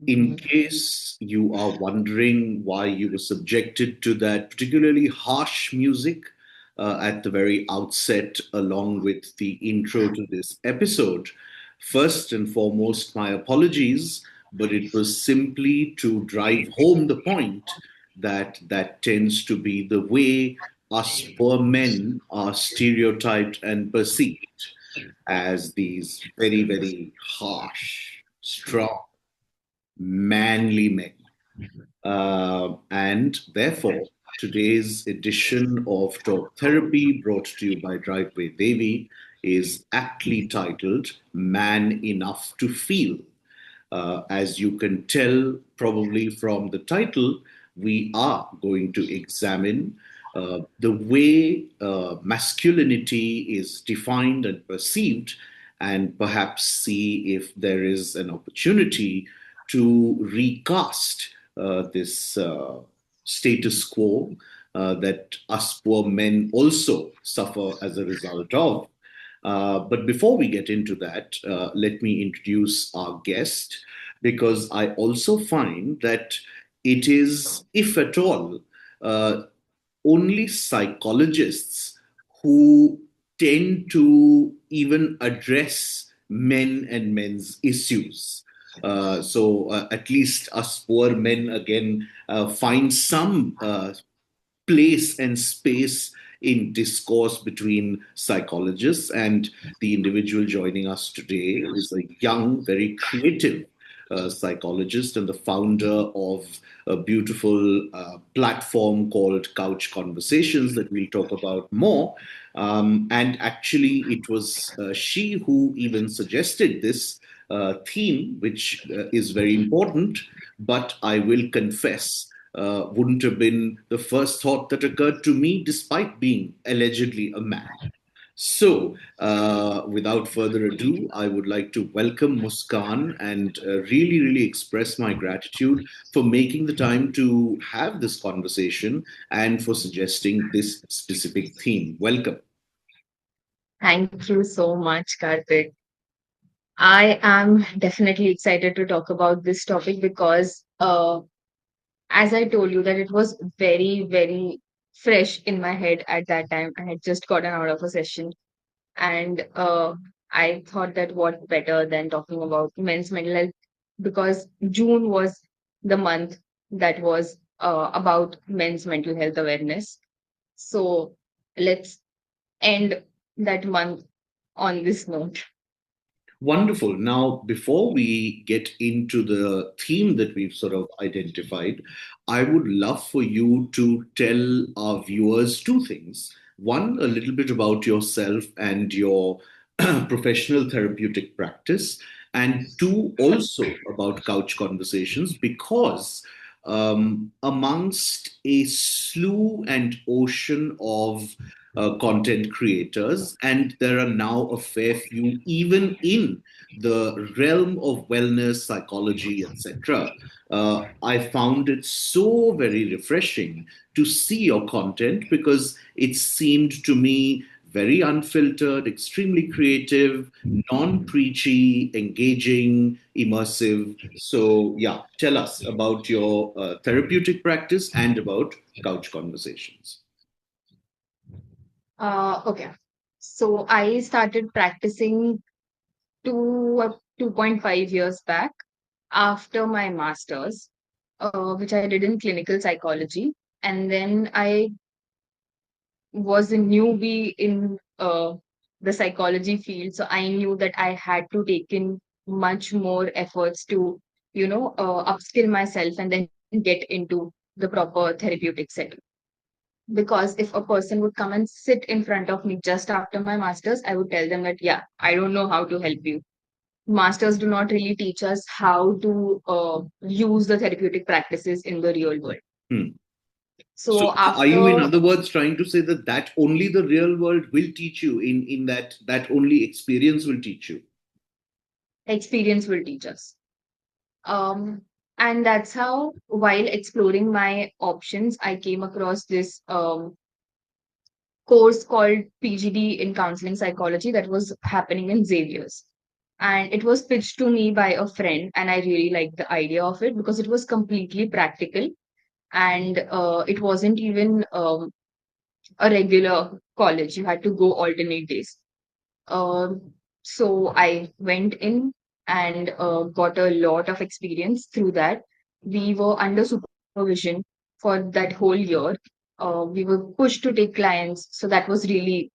In case you are wondering why you were subjected to that particularly harsh music at the very outset, along with the intro to this episode, first and foremost, my apologies, but it was simply to drive home the point that that tends to be the way us poor men are stereotyped and perceived as these very, very harsh, strong, manly men. And therefore, today's edition of Talk Therapy, brought to you by Driveway Devi, is aptly titled Man Enough to Feel. As you can tell, probably from the title, we are going to examine the way masculinity is defined and perceived, and perhaps see if there is an opportunity to recast this status quo that us poor men also suffer as a result of. But before we get into that, let me introduce our guest because I also find that it is, if at all, uh, only psychologists who tend to even address men and men's issues. So at least us poor men again find some place and space in discourse between psychologists. And the individual joining us today is a young, very creative psychologist and the founder of a beautiful platform called Couch Conversations that we'll talk about more. And actually, it was she who even suggested this theme, which is very important. But I will confess, wouldn't have been the first thought that occurred to me, despite being allegedly a man. So, without further ado, I would like to welcome Muskan and really, really express my gratitude for making the time to have this conversation and for suggesting this specific theme. Welcome. Thank you so much, Karthik. I am definitely excited to talk about this topic because, as I told you, that it was very, very fresh in my head at that time. I had just gotten out of a session, and I thought that what better than talking about men's mental health because June was the month that was about men's mental health awareness. So let's end that month on this note. Wonderful. Now, before we get into the theme that we've sort of identified, I would love for you to tell our viewers two things. One, a little bit about yourself and your professional therapeutic practice, and two, also about couch conversations, because amongst a slew and ocean of content creators, and there are now a fair few, even in the realm of wellness, psychology, etc. I found it so very refreshing to see your content because it seemed to me very unfiltered, extremely creative, non preachy, engaging, immersive. So, yeah, tell us about your therapeutic practice and about couch conversations. Okay. So I started practicing 2.5 years back after my master's, which I did in clinical psychology. And then I was a newbie in the psychology field. So I knew that I had to take in much more efforts to, upskill myself and then get into the proper therapeutic setting. Because if a person would come and sit in front of me just after my master's, I would tell them that, yeah, I don't know how to help you. Masters do not really teach us how to use the therapeutic practices in the real world. Hmm. So, So are you, in after other words, trying to say that only the real world will teach you, in that only experience will teach you? experience will teach us. Um, and that's how, while exploring my options, I came across this course called PGD in counseling psychology that was happening in Xavier's. and it was pitched to me by a friend, and I really liked the idea of it because it was completely practical, and it wasn't even a regular college. You had to go alternate days. So I went in and got a lot of experience through that. We were under supervision for that whole year. We were pushed to take clients, so that was really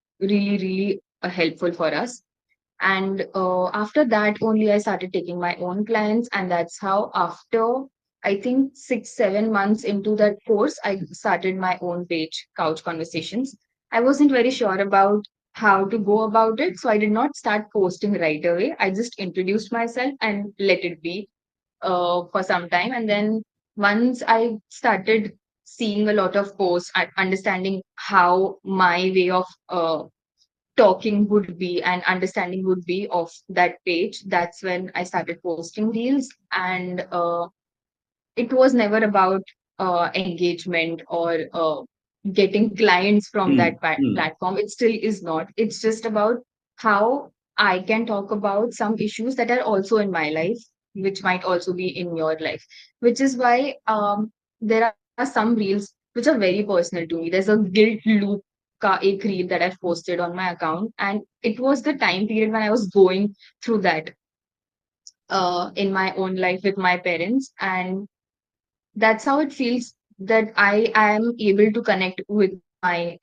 helpful for us. And after that, only I started taking my own clients. And that's how, after I think 6, 7 months into that course, I started my own page, Couch Conversations. I wasn't very sure about how to go about it. So I did not start posting right away. I just introduced myself and let it be for some time. And then once I started seeing a lot of posts, understanding how my way of talking would be and understanding would be of that page, that's when I started posting reels. And it was never about engagement or getting clients from that Hmm. Hmm. platform. It still is not. It's just about how I can talk about some issues that are also in my life, which might also be in your life. Which is why there are some reels which are very personal to me. There's a guilt loop ka ek reel that I've posted on my account, and it was the time period when I was going through that in my own life with my parents, and that's how it feels that I am able to connect with my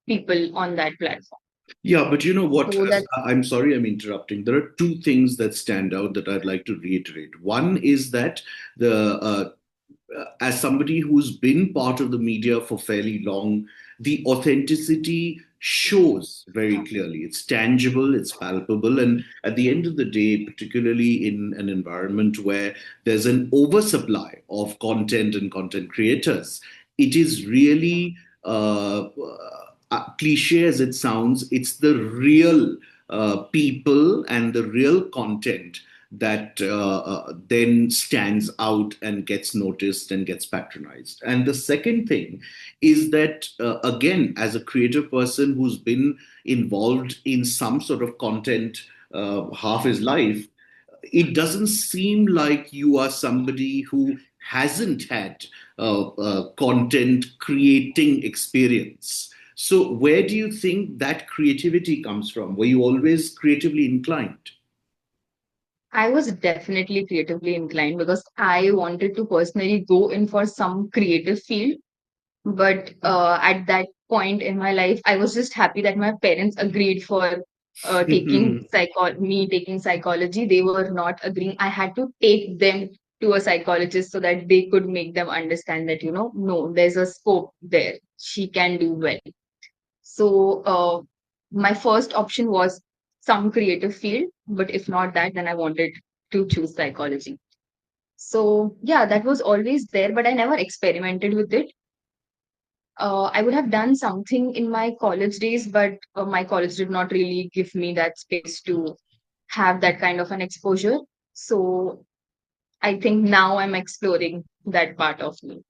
people on that platform. Yeah, but you know what? So that I'm sorry I'm interrupting. There are two things that stand out that I'd like to reiterate. One is that as somebody who's been part of the media for fairly long, the authenticity shows very clearly. It's tangible, it's palpable, and at the end of the day, particularly in an environment where there's an oversupply of content and content creators, it is really cliche as it sounds, it's the real people and the real content that then stands out and gets noticed and gets patronized. And the second thing is that, again, as a creative person who's been involved in some sort of content half his life, it doesn't seem like you are somebody who hasn't had content creating experience. So, where do you think that creativity comes from? Were you always creatively inclined? I was definitely creatively inclined because I wanted to personally go in for some creative field. But at that point in my life, I was just happy that my parents agreed for taking psychology. They were not agreeing. I had to take them to a psychologist so that they could make them understand that, no, there's a scope there. She can do well. So my first option was some creative field, but if not that, then I wanted to choose psychology. So yeah, that was always there, but I never experimented with it. I would have done something in my college days, but my college did not really give me that space to have that kind of an exposure. So I think now I'm exploring that part of me.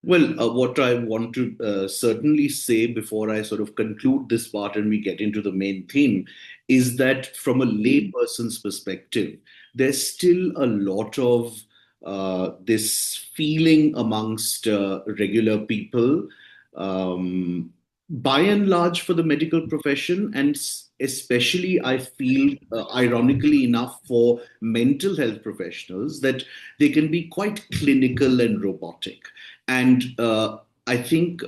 Well, what I want to certainly say before I sort of conclude this part and we get into the main theme is that from a layperson's perspective, there's still a lot of this feeling amongst regular people, um, by and large, for the medical profession, and especially, I feel, ironically enough, for mental health professionals, that they can be quite clinical and robotic. And I think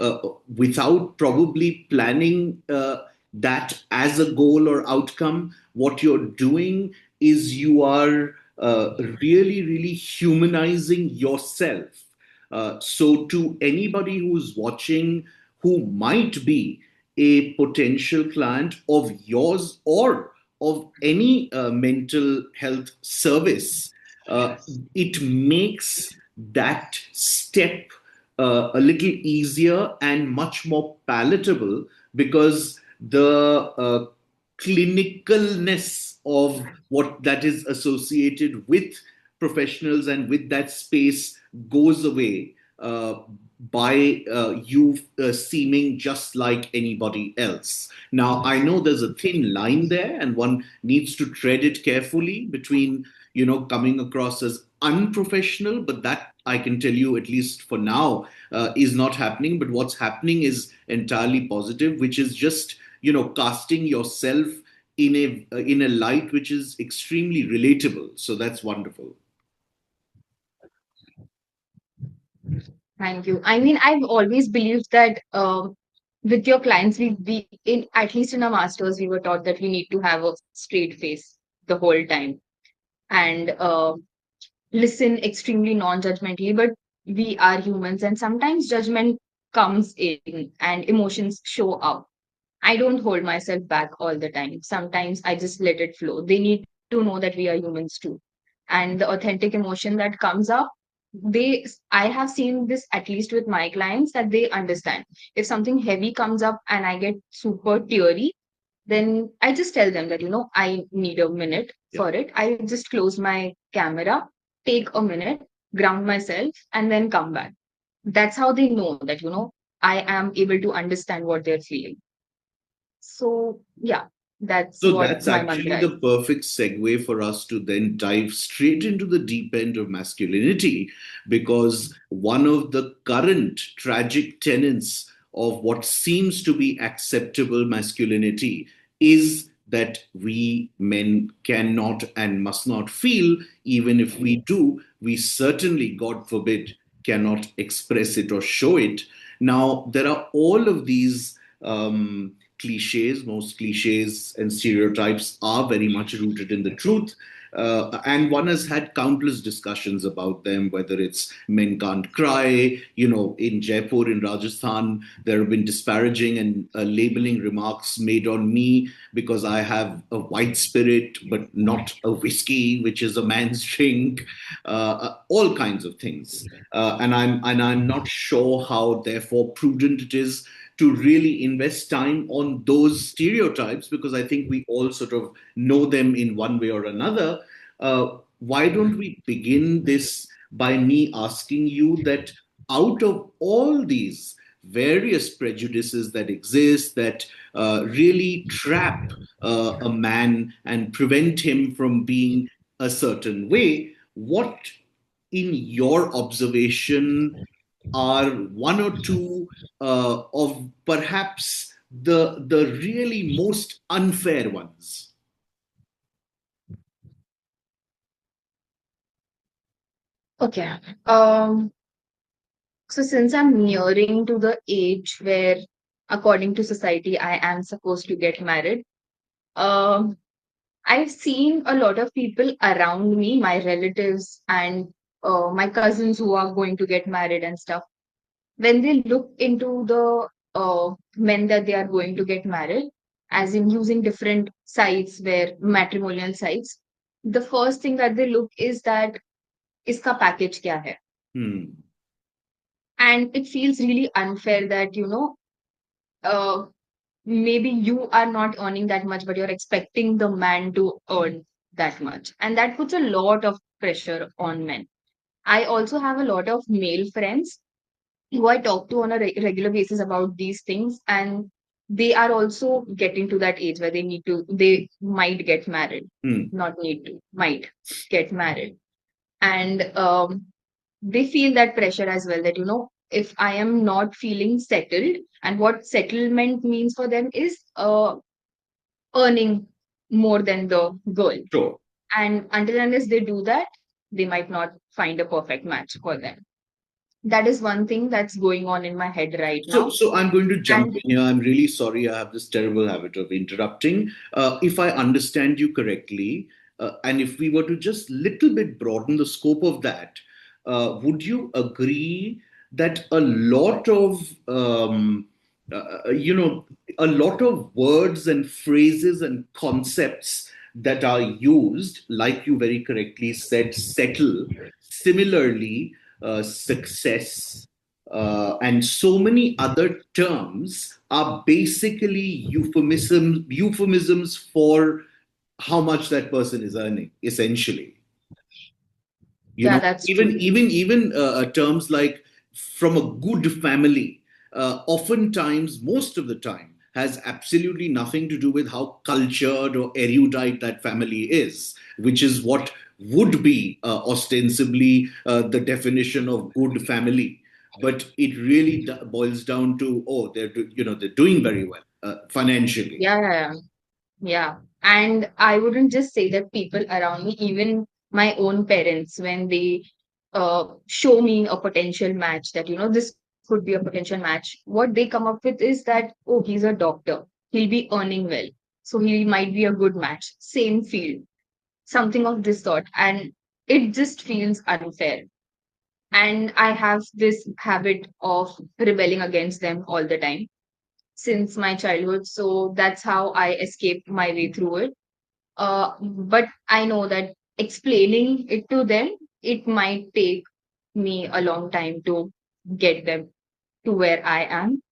without probably planning that as a goal or outcome, what you're doing is you are really humanizing yourself. So, to anybody who's watching who might be a potential client of yours or of any mental health service, uh, it makes that step a little easier and much more palatable because the clinicalness of what that is associated with professionals and with that space goes away by you seeming just like anybody else. Now, I know there's a thin line there, and one needs to tread it carefully between, coming across as unprofessional, but that I can tell you, at least for now, is not happening. But what's happening is entirely positive, which is just, casting yourself in a light which is extremely relatable. So that's wonderful. Thank you. I mean, I've always believed that with your clients, we in at least in our masters, we were taught that we need to have a straight face the whole time and listen extremely non-judgmentally. But we are humans, and sometimes judgment comes in and emotions show up. I don't hold myself back all the time. Sometimes I just let it flow. They need to know that we are humans too. And the authentic emotion that comes up, I have seen this at least with my clients, that they understand. If something heavy comes up and I get super teary, then I just tell them that, I need a minute Yeah. for it. I just close my camera, take a minute, ground myself, and then come back. That's how they know that, I am able to understand what they're feeling. So, yeah, that's So what that's my actually mantra the is. perfect segue for us to then dive straight into the deep end of masculinity, because one of the current tragic tenets of what seems to be acceptable masculinity is that we men cannot and must not feel. Even if we do, we certainly, God forbid, cannot express it or show it. Now, there are all of these cliches. Most cliches and stereotypes are very much rooted in the truth. And one has had countless discussions about them, whether it's men can't cry. In Jaipur, in Rajasthan, there have been disparaging and labeling remarks made on me because I have a white spirit, but not a whiskey, which is a man's drink. All kinds of things. And I'm not sure how, therefore, prudent it is to really invest time on those stereotypes, because I think we all sort of know them in one way or another. Why don't we begin this by me asking you that, out of all these various prejudices that exist, that really trap a man and prevent him from being a certain way, what, in your observation, are one or two of perhaps the really most unfair ones? Okay. Um, so since I'm nearing to the age where, according to society, I am supposed to get married, um, I've seen a lot of people around me, my relatives and my cousins who are going to get married and stuff. When they look into the men that they are going to get married, as in using different sites where matrimonial sites, the first thing that they look is that iska package kya hai, Hmm. and it feels really unfair that uh, maybe you are not earning that much, but you're expecting the man to earn that much, and that puts a lot of pressure on men. I also have a lot of male friends who I talk to on a regular basis about these things, and they are also getting to that age where they might get married, Hmm. not need to, might get married, and they feel that pressure as well. That if I am not feeling settled, and what settlement means for them is earning more than the girl, Sure. and until unless they do that, they might not find a perfect match for them. That is one thing that's going on in my head right now. So I'm going to jump And in here. I'm really sorry. I have this terrible habit of interrupting. If I understand you correctly, and if we were to just little bit broaden the scope of that, would you agree that you know, a lot of words and phrases and concepts that are used, like you very correctly said, settle, similarly, success, and so many other terms are basically euphemisms for how much that person is earning, essentially. yeah, that's Even true. even even terms like from a good family, oftentimes, most of the time, has absolutely nothing to do with how cultured or erudite that family is, which is what would be ostensibly the definition of good family. But it really boils down to, oh, they're doing very well financially. Yeah, yeah, yeah. Yeah. And I wouldn't just say that people around me, even my own parents, when they show me a potential match that, this could be a potential match, what they come up with is that, oh, he's a doctor. He'll be earning well. So he might be a good match. Same field, something of this sort. And it just feels unfair. And I have this habit of rebelling against them all the time since my childhood. So that's how I escape my way through it. But I know that explaining it to them, it might take me a long time to get them to where I am.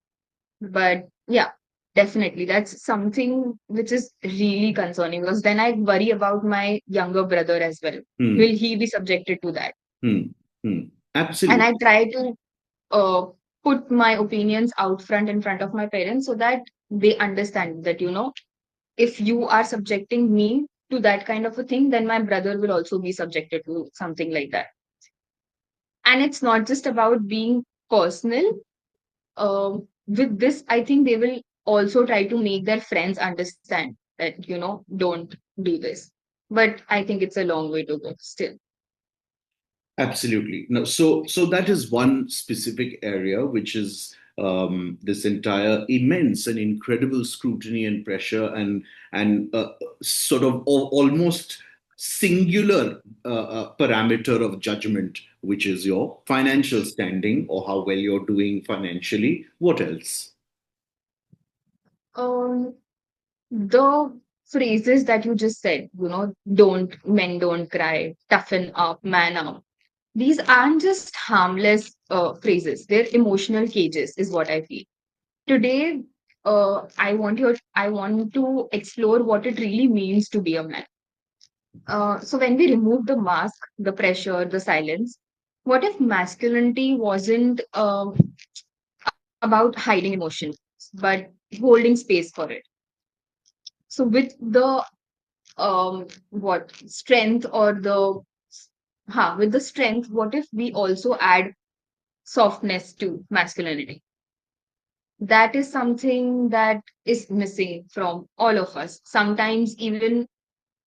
But yeah, definitely, that's something which is really concerning because then I worry about my younger brother as well. Hmm, Will he be subjected to that? hmm, hmm. And I Absolutely. try to uh, put my opinions out in front of my parents so that they understand that, if you are subjecting me to that kind of a thing, then my brother will also be subjected to something like that. And it's not just about being personal. With this, I think they will also try to make their friends understand that, don't do this. But I think it's a long way to go still. Absolutely. No, so that is one specific area, which is this entire immense and incredible scrutiny and pressure and sort of almost singular parameter of judgment, which is your financial standing or how well you're doing financially. What else? Um, the phrases that you just said, don't, men don't cry, toughen up, man up. These aren't just harmless phrases, they're emotional cages, is what I feel. Today, I want to explore what it really means to be a man. So when we remove the mask, the pressure, the silence, what if masculinity wasn't about hiding emotions, but holding space for it? So with the what strength or the with the strength, what if we also add softness to masculinity? That is something that is missing from all of us. Sometimes even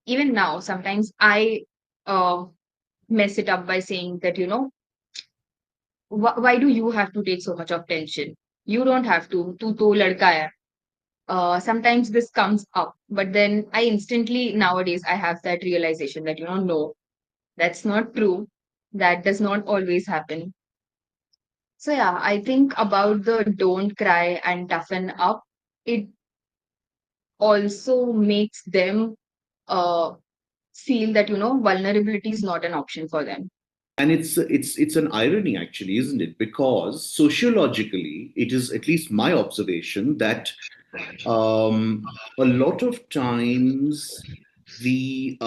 now, sometimes I uh, mess it up by saying that, why do you have to take so much of tension? You don't have to. Tu to ladka hai. Sometimes this comes up, but then I instantly nowadays I have that realization that, no, that's not true. That does not always happen. So yeah, I think about the don't cry and toughen up. It also makes them uh, feel that, vulnerability is not an option for them. And it's an irony, actually, isn't it? Because sociologically, it is at least my observation that a lot of times the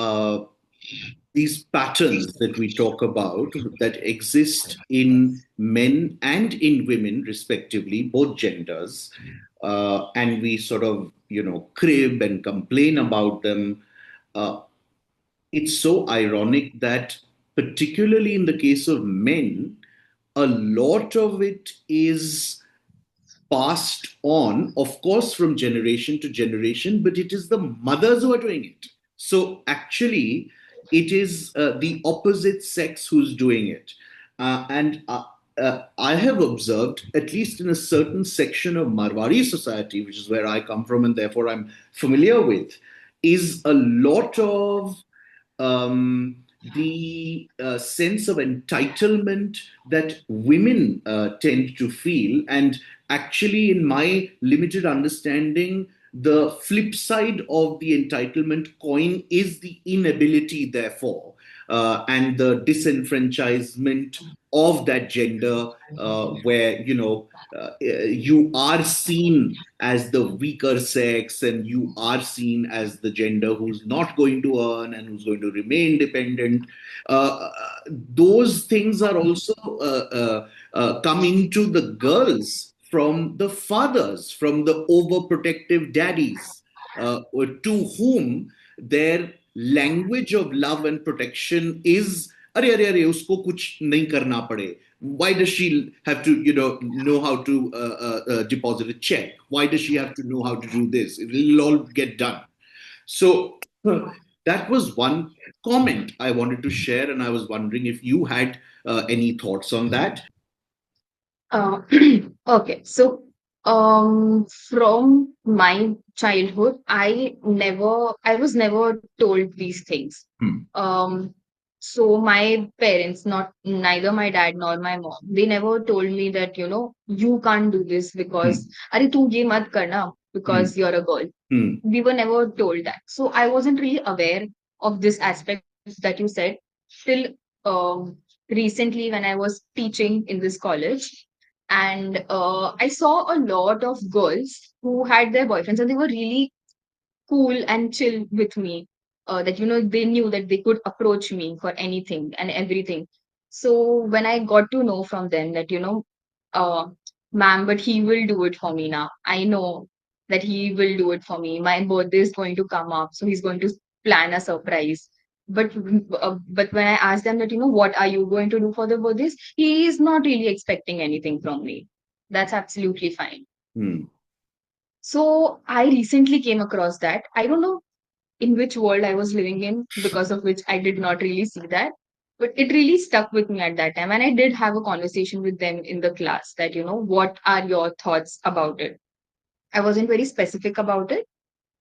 these patterns that we talk about that exist in men and in women, respectively, both genders, and we sort of crib and complain about them. Uh, it's so ironic that, particularly in the case of men, a lot of it is passed on, of course, from generation to generation, but it is the mothers who are doing it. So actually, it is the opposite sex who's doing it. And I have observed, at least in a certain section of Marwari society, which is where I come from and therefore I'm familiar with, is a lot of the sense of entitlement that women tend to feel. And actually, in my limited understanding, the flip side of the entitlement coin is the inability, therefore, and the disenfranchisement of that gender, where you are seen as the weaker sex and you are seen as the gender who's not going to earn and who's going to remain dependent. Those things are also come into the girls from the fathers, from the overprotective daddies, to whom their language of love and protection is अरे अरे अरे उसको कुछ नहीं करना पड़े. Why does she have to know how to deposit a check? Why does she have to know how to do this? It will all get done. So that was one comment I wanted to share, and I was wondering if you had any thoughts on that. Uh, okay, so from my childhood, I was never told these things. Hmm. Um, so my parents, not neither my dad nor my mom, they never told me that, you can't do this because, Hmm. अरे तू ये मत करना Hmm. because you're a girl. Hmm. We were never told that. So I wasn't really aware of this aspect that you said till recently when I was teaching in this college. And I saw a lot of girls who had their boyfriends and they were really cool and chill with me. That, they knew that they could approach me for anything and everything. So when I got to know from them that, uh, ma'am, but he will do it for me now. I know that he will do it for me. My birthday is going to come up, so he's going to plan a surprise. But when I asked them that, what are you going to do for the birthdays? He is not really expecting anything from me. That's absolutely fine. Hmm. So I recently came across that. I don't know in which world I was living in, because of which I did not really see that. But it really stuck with me at that time. And I did have a conversation with them in the class that, what are your thoughts about it? I wasn't very specific about it.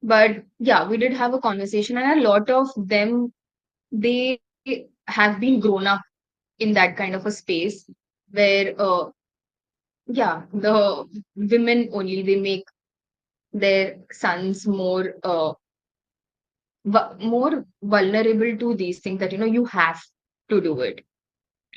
But yeah, we did have a conversation, and a lot of them, they have been grown up in that kind of a space where, yeah, the women only, they make their sons more vulnerable to these things that you have to do it.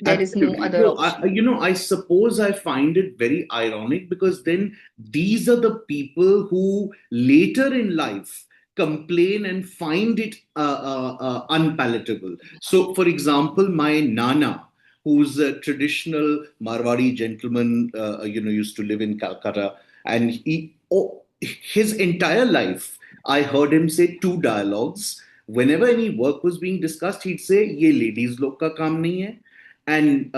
There is no Absolutely. other No, option. I suppose I find it very ironic because then these are the people who later in life complain and find it unpalatable. So, for example, my Nana, who's a traditional Marwari gentleman, used to live in Calcutta, and his entire life, I heard him say two dialogues. Whenever any work was being discussed, he'd say, "ये ladies लोग का काम नहीं है." And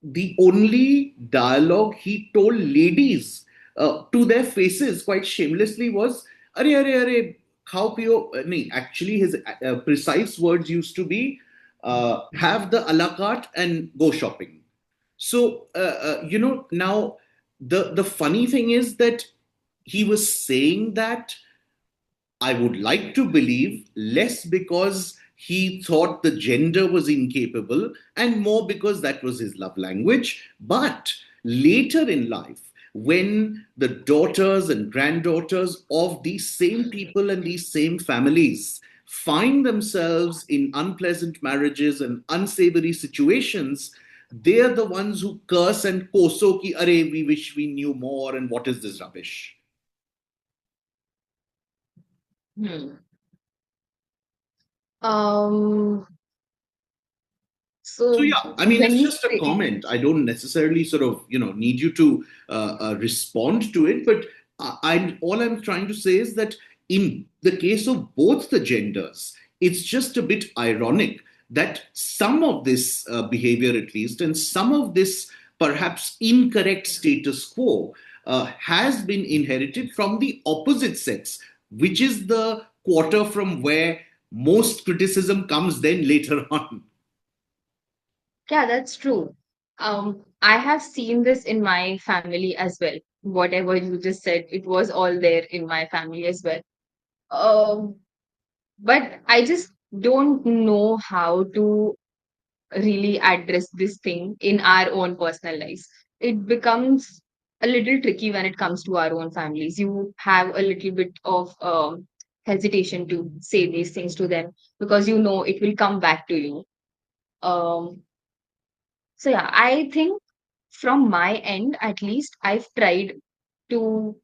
the only dialogue he told ladies to their faces quite shamelessly was, "Are, are, khao piyo." No, actually, his precise words used to be, have the a la carte and go shopping. So, now the funny thing is that he was saying that, I would like to believe, less because he thought the gender was incapable and more because that was his love language. But later in life, when the daughters and granddaughters of these same people and these same families find themselves in unpleasant marriages and unsavory situations, they are the ones who curse and koso ki, "Are, we wish we knew more, and what is this rubbish?" Hmm. Um, So so yeah, I mean, when it's you just a say, comment. I don't necessarily sort of need you to respond to it, but I'm all I'm trying to say is that in the case of both the genders, it's just a bit ironic that some of this behavior, at least, and some of this perhaps incorrect status quo has been inherited from the opposite sex, which is the quarter from where most criticism comes then later on. yeah, that's true. I have seen this in my family as well. Whatever you just said, it was all there in my family as well. Um, but I just don't know how to really address this thing in our own personal lives. It becomes a little tricky when it comes to our own families. You have a little bit of hesitation to say these things to them because you know it will come back to you. Um, so, yeah, I think from my end, at least, I've tried to.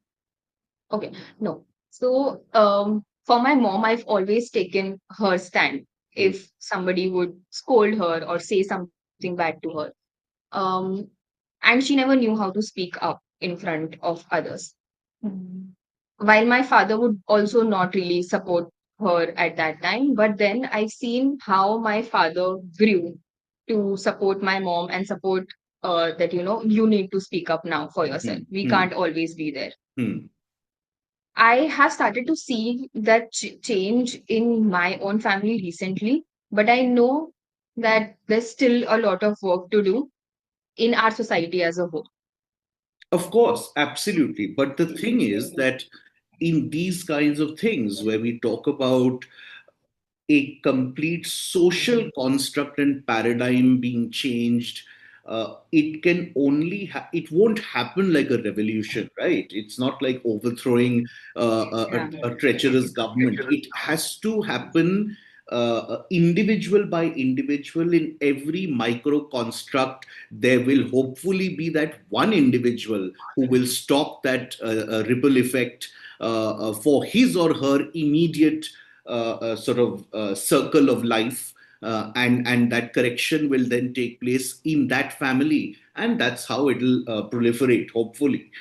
Okay, no. So, for my mom, I've always taken her stand Hmm. if somebody would scold her or say something bad to her. Um, and she never knew how to speak up in front of others. While my father would also not really support her at that time, but then I've seen how my father grew to support my mom and support that, you need to speak up now for yourself. Hmm. We Hmm. can't always be there. Hmm. I have started to see that change in my own family recently, but I know that there's still a lot of work to do in our society as a whole. Of course, absolutely. But the thing is that in these kinds of things where we talk about a complete social construct and paradigm being changed, it won't happen like a revolution, right? It's not like overthrowing Yeah. a treacherous government. It has to happen individual by individual. In every micro construct there will hopefully be that one individual who will stop that ripple effect for his or her immediate sort of circle of life, and that correction will then take place in that family, and that's how it'll proliferate, hopefully.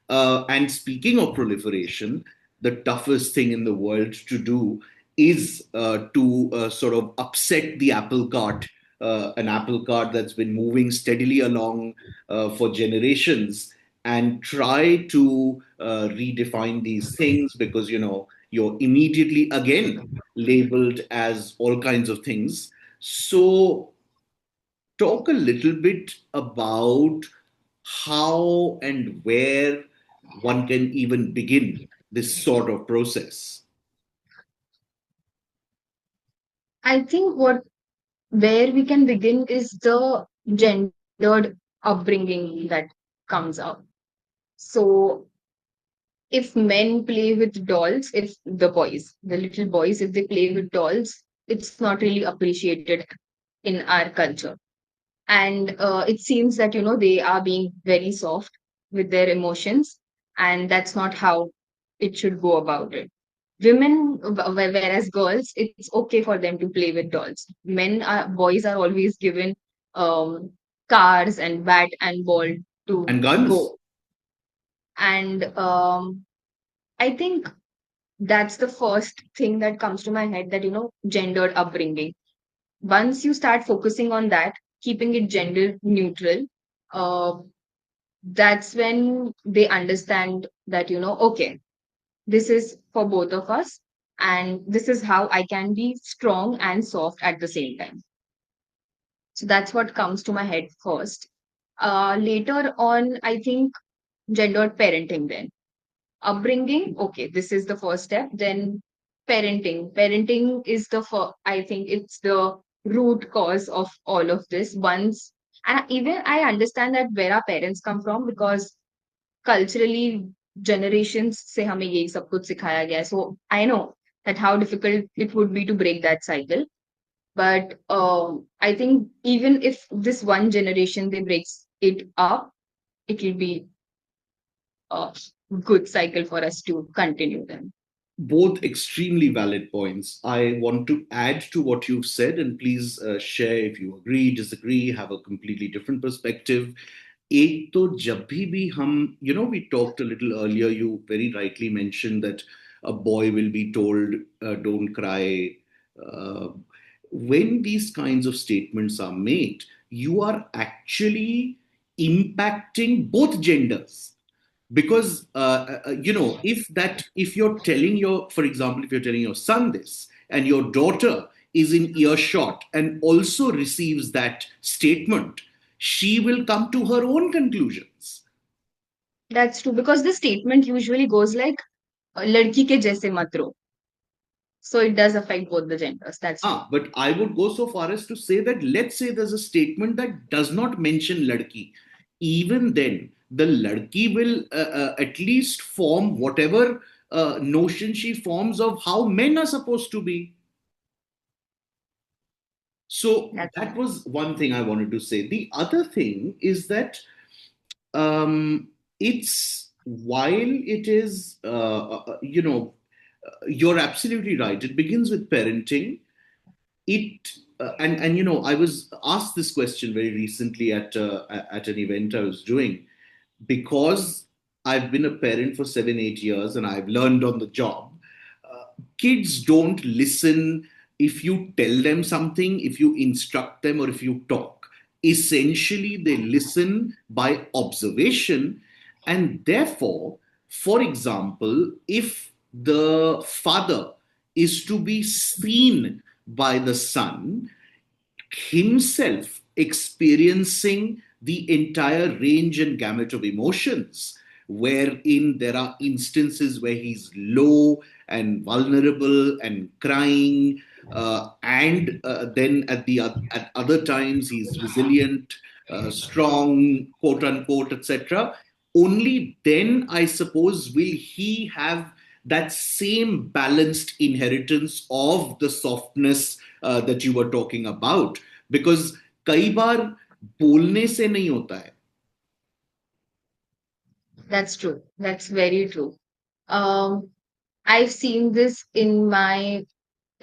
And speaking of proliferation, the toughest thing in the world to do is to sort of upset the apple cart, an apple cart that's been moving steadily along for generations, and try to redefine these things, because you're immediately again labeled as all kinds of things. So talk a little bit about how and where one can even begin this sort of process. I think what where we can begin is the gendered upbringing that comes out. So if men play with dolls, if the boys, the little boys, if they play with dolls, it's not really appreciated in our culture. And it seems that, they are being very soft with their emotions, and that's not how it should go about it. Women, whereas girls, it's okay for them to play with dolls. Boys are always given um, cars and bat and ball to And guns. go. And I think that's the first thing that comes to my head, that, gendered upbringing. Once you start focusing on that, keeping it gender neutral, uh, that's when they understand that, okay, this is for both of us, and this is how I can be strong and soft at the same time. So that's what comes to my head first. Later on, I think gendered parenting, then upbringing, okay, this is the first step. Then parenting is I think it's the root cause of all of this. Once, and even I understand that where our parents come from, because culturally generations से हमें यही सब कुछ सिखाया गया है. So I know that how difficult it would be to break that cycle. But I think even if this one generation they breaks it up, it will be a good cycle for us to continue then. Both extremely valid points. I want to add to what you've said, and please share if you agree, disagree, have a completely different perspective. एक तो जब भी हम, we talked a little earlier, you very rightly mentioned that a boy will be told, don't cry. Uh, when these kinds of statements are made, you are actually impacting both genders, because if you're telling your, for example, if you're telling your son this, and your daughter is in earshot and also receives that statement, she will come to her own conclusions. That's true, because the statement usually goes like लड़की के जैसे मत रो. So it does affect both the genders. That's true. But I would go so far as to say that, let's say there's a statement that does not mention ladki. Even then, the ladki will at least form whatever notion she forms of how men are supposed to be. So That's that was one thing I wanted to say. The other thing is that, it's while it is, you're absolutely right. It begins with parenting. it and you know, I was asked this question very recently at an event I was doing, because I've been a parent for 7 8 years and I've learned on the job. Kids don't listen if you tell them something, if you instruct them, or if you talk. Essentially, they listen by observation. And therefore, for example, if the father is to be seen by the son, himself experiencing the entire range and gamut of emotions, wherein there are instances where he's low and vulnerable and crying, and then at other times he's resilient, strong, quote unquote, etc. Only then, I suppose, will he have that same balanced inheritance of the softness that you were talking about. Because कई बार बोलने से नहीं होता है. That's true. That's very true. Um, I've seen this in my,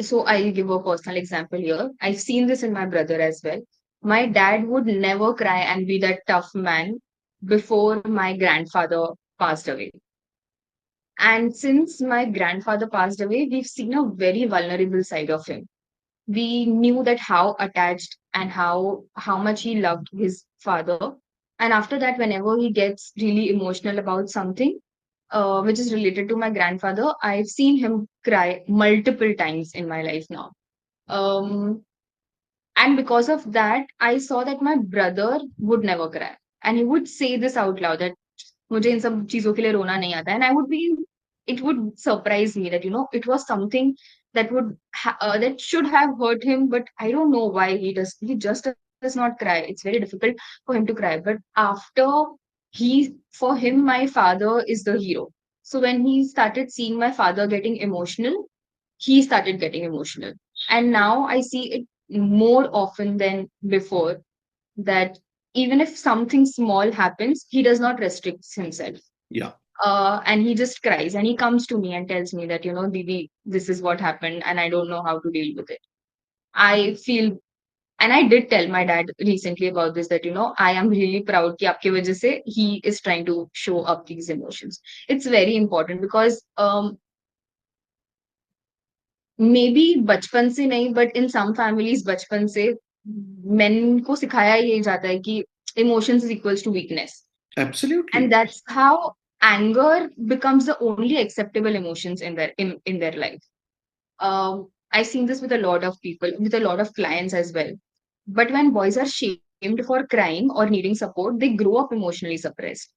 so I'll give a personal example here. I've seen this in my brother as well. My dad would never cry and be that tough man before my grandfather passed away. And since my grandfather passed away, we've seen a very vulnerable side of him. We knew that how attached and how much he loved his father. And after that, whenever he gets really emotional about something, which is related to my grandfather, I've seen him cry multiple times in my life now. Um, and because of that, I saw that my brother would never cry. And he would say this out loud that मुझे इन सब चीजों के लिए रोना नहीं आता. And I would be, it would surprise me that, it was something that that should have hurt him, but I don't know why he just does not cry. It's very difficult for him to cry. But after for him, my father is the hero. So when he started seeing my father getting emotional, he started getting emotional. And now I see it more often than before, that even if something small happens, he does not restrict himself. Yeah. And he just cries and he comes to me and tells me that, Didi, this is what happened and I don't know how to deal with it. I feel, and I did tell my dad recently about this, that, I am really proud कि आपके वजह से he is trying to show up these emotions. It's very important because maybe बचपन से नहीं, but in some families बचपन से men को सिखाया ये जाता है कि emotions is equals to weakness. And Absolutely. that's how anger becomes the only acceptable emotions in their life. I've seen this with a lot of people, with a lot of clients as well. But when boys are shamed for crying or needing support, they grow up emotionally suppressed.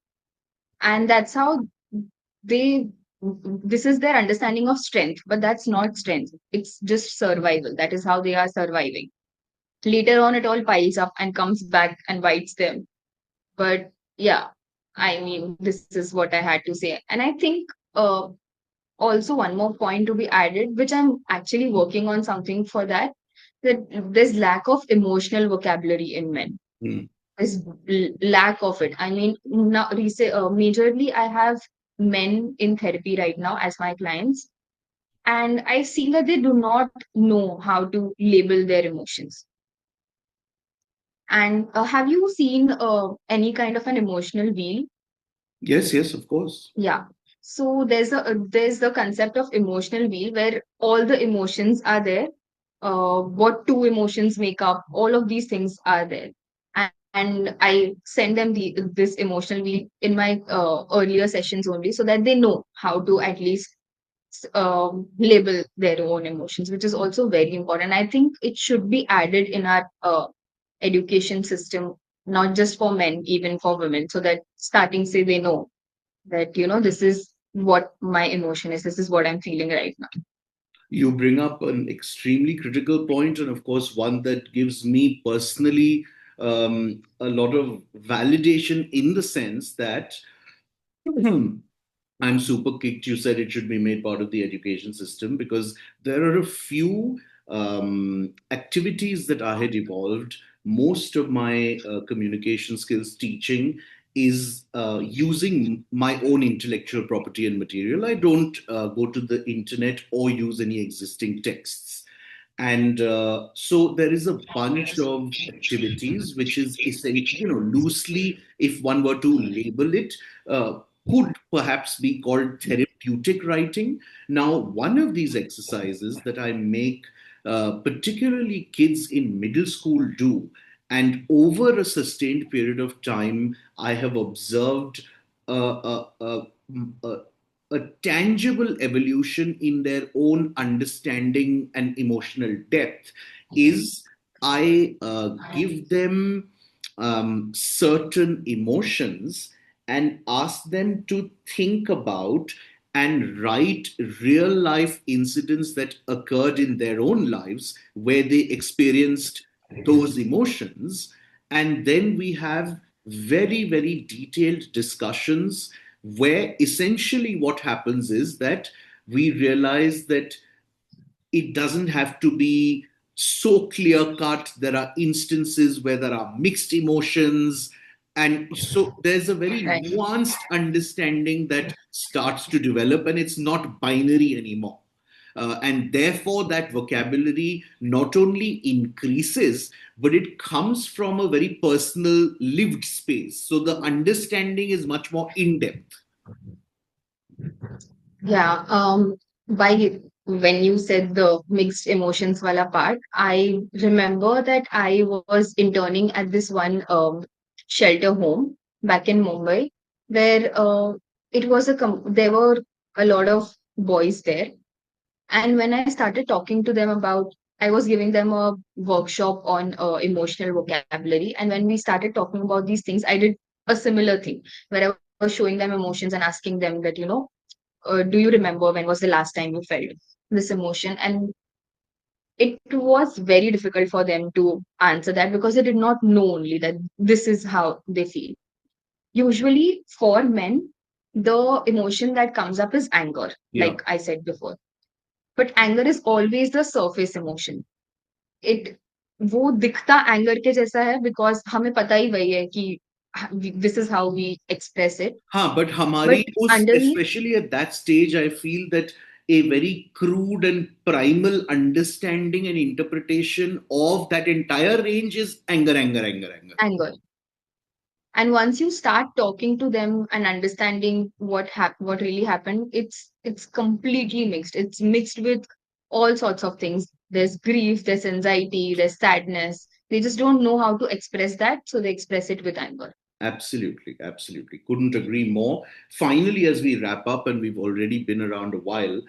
And that's how they, this is their understanding of strength, but that's not strength. It's just survival. That is how they are surviving. Later on, it all piles up and comes back and bites them. But yeah, I mean, this is what I had to say. And I think also one more point to be added, which I'm actually working on something for that, that there's lack of emotional vocabulary in men. Hmm. There's lack of it. I mean, now, majorly, I have men in therapy right now as my clients, and I've seen that they do not know how to label their emotions. And have you seen any kind of an emotional wheel? Yes, yes, of course. Yeah. So there's the concept of emotional wheel where all the emotions are there. What two emotions make up, all of these things are there. And I send them this emotional wheel in my earlier sessions only so that they know how to at least label their own emotions, which is also very important. I think it should be added in our education system, not just for men, even for women, so that starting say they know that this is what my emotion is, this is what I'm feeling right now. You bring up an extremely critical point, and of course, one that gives me personally a lot of validation, in the sense that I'm super kicked. You said it should be made part of the education system, because there are a few activities that I had evolved. Most of my communication skills teaching is using my own intellectual property and material. I don't go to the internet or use any existing texts. And so there is a bunch of activities which is loosely, if one were to label it, could perhaps be called therapeutic writing. Now, one of these exercises that I make particularly kids in middle school do, and over a sustained period of time I have observed a, a tangible evolution in their own understanding and emotional depth, is I give them certain emotions and ask them to think about and write real life incidents that occurred in their own lives where they experienced those emotions. And then we have very, very detailed discussions where essentially what happens is that we realize that it doesn't have to be so clear cut. There are instances where there are mixed emotions. And so there's a very Right. nuanced understanding that starts to develop, and it's not binary anymore. And therefore, that vocabulary not only increases, but it comes from a very personal, lived space. So the understanding is much more in depth. Yeah. By when you said the mixed emotions wala part, I remember that I was interning at this one shelter home back in Mumbai, where it was there were a lot of boys there. And when I started talking to them about, I was giving them a workshop on emotional vocabulary. And when we started talking about these things, I did a similar thing where I was showing them emotions and asking them that, do you remember when was the last time you felt this emotion? And it was very difficult for them to answer that because they did not know only that this is how they feel. Usually, for men, the emotion that comes up is anger, Yeah. like I said before. But anger is always the surface emotion. It वो दिखता anger के जैसा है because हमें पता ही वही है कि this is how we express it हाँ, but हमारी बट उस, underneath especially at that stage, I feel that a very crude and primal understanding and interpretation of that entire range is anger, anger, anger, anger. anger. And once you start talking to them and understanding what really happened, it's completely mixed. It's mixed with all sorts of things. There's grief, there's anxiety, there's sadness. They just don't know how to express that, so they express it with anger. Absolutely, absolutely. Couldn't agree more. Finally, as we wrap up, and we've already been around a while,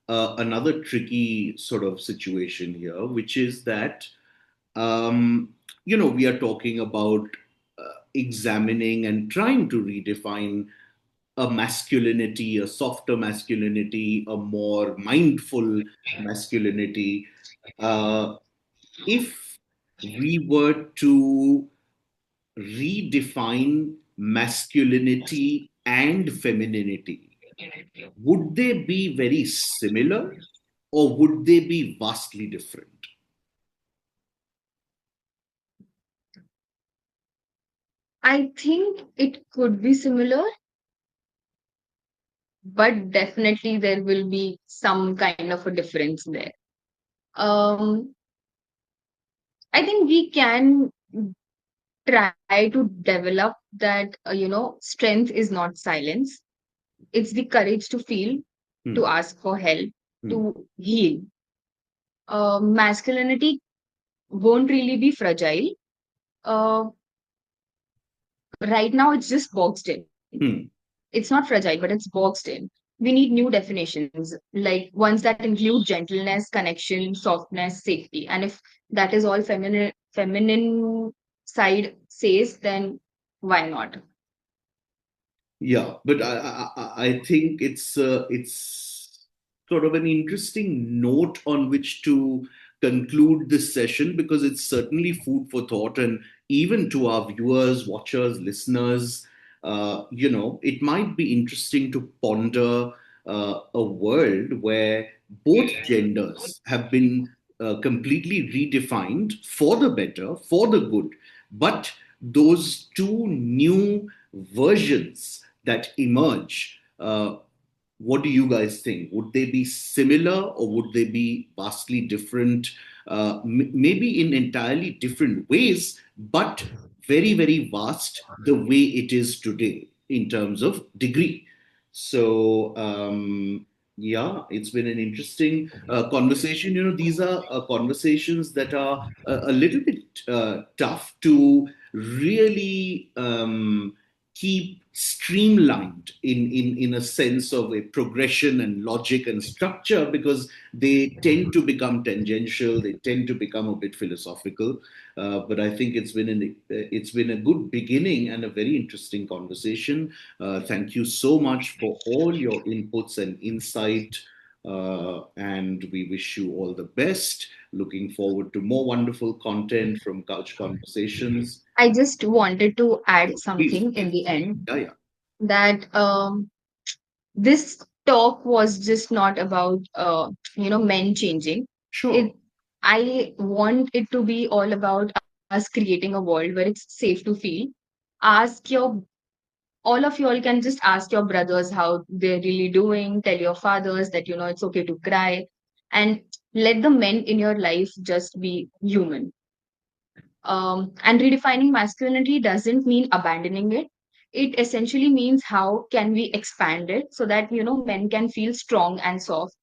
another tricky sort of situation here, which is that, um, we are talking about examining and trying to redefine a masculinity, a softer masculinity, a more mindful masculinity. Uh, if we were to redefine masculinity and femininity, would they be very similar or would they be vastly different? I think it could be similar, but definitely there will be some kind of a difference there. Um, I think we can try to develop that, strength is not silence. It's the courage to feel, to Hmm, ask for help, hmm, to heal. Masculinity won't really be fragile. Uh, right now, it's just boxed in. hmm. It's not fragile, but it's boxed in. We need new definitions, like ones that include gentleness, connection, softness, safety. And if that is all feminine side says, then why not? Yeah, but I think it's sort of an interesting note on which to conclude this session, because it's certainly food for thought, and even to our viewers, watchers, listeners, it might be interesting to ponder a world where both genders have been completely redefined for the better, for the good, but those two new versions that emerge. What do you guys think? Would they be similar or would they be vastly different? Maybe in entirely different ways, but very, very vast the way it is today in terms of degree. So, yeah, it's been an interesting conversation. You know, these are conversations that are a little bit tough to really keep streamlined in a sense of a progression and logic and structure, because they tend to become tangential, they tend to become a bit philosophical. But I think it's been a good beginning and a very interesting conversation. Thank you so much for all your inputs and insight. And we wish you all the best. Looking forward to more wonderful content from Couch Conversations. I just wanted to add Please, something in please. the end, Yeah, yeah. that this talk was just not about men changing. Sure. It I want it to be all about us creating a world where it's safe to feel. Ask your All of you all can just ask your brothers how they're really doing. Tell your fathers that it's okay to cry, and let the men in your life just be human. And redefining masculinity doesn't mean abandoning it. It essentially means how can we expand it so that men can feel strong and soft,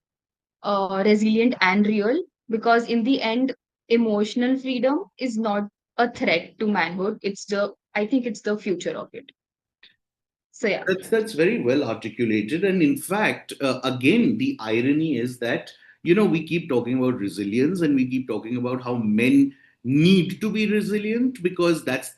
resilient and real. Because in the end, emotional freedom is not a threat to manhood. I think it's the future of it. So yeah, That's very well articulated, and in fact, again, the irony is that we keep talking about resilience, and we keep talking about how men need to be resilient because that's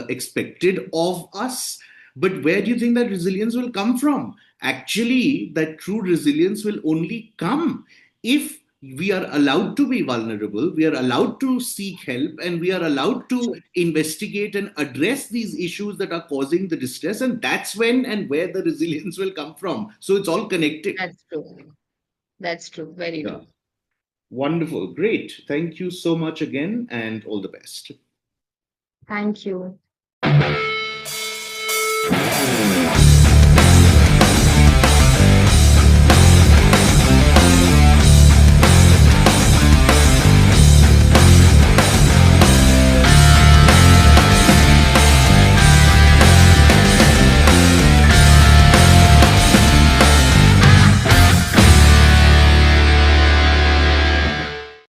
expected of us. But where do you think that resilience will come from? Actually, that true resilience will only come if we are allowed to be vulnerable, we are allowed to seek help, and we are allowed to true. investigate and address these issues that are causing the distress. And that's when and where the resilience will come from. So it's all connected. That's true. That's true. Very Yeah. true. Wonderful. Great. Thank you so much again, and all the best. Thank you.